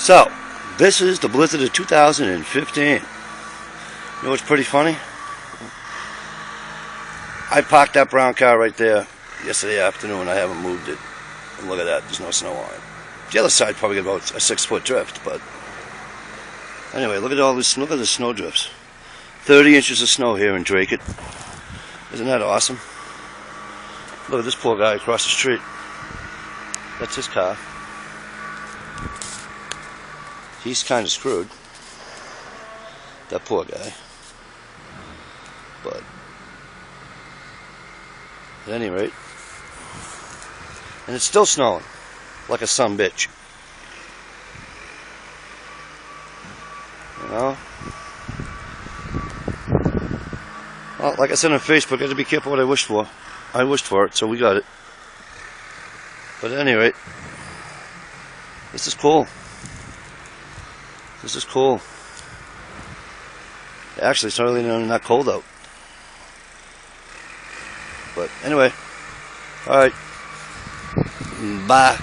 So, this is the blizzard of 2015. You know what's pretty funny? I parked that brown car right there yesterday afternoon. I haven't moved it. And look at that, there's no snow on it. The other side probably got about a 6-foot drift, but anyway, look at all this. Look at the snow drifts. 30 inches of snow here in Dracut. Isn't that awesome? Look at this poor guy across the street. That's his car. He's kind of screwed. That poor guy. But at any rate, and it's still snowing like a sumbitch. You know? Well, like I said on Facebook, I have to be careful what I wished for. I wished for it, so we got it. But at any rate, this is cool. This is cool. Actually, it's really not cold out. But anyway, alright. Bye.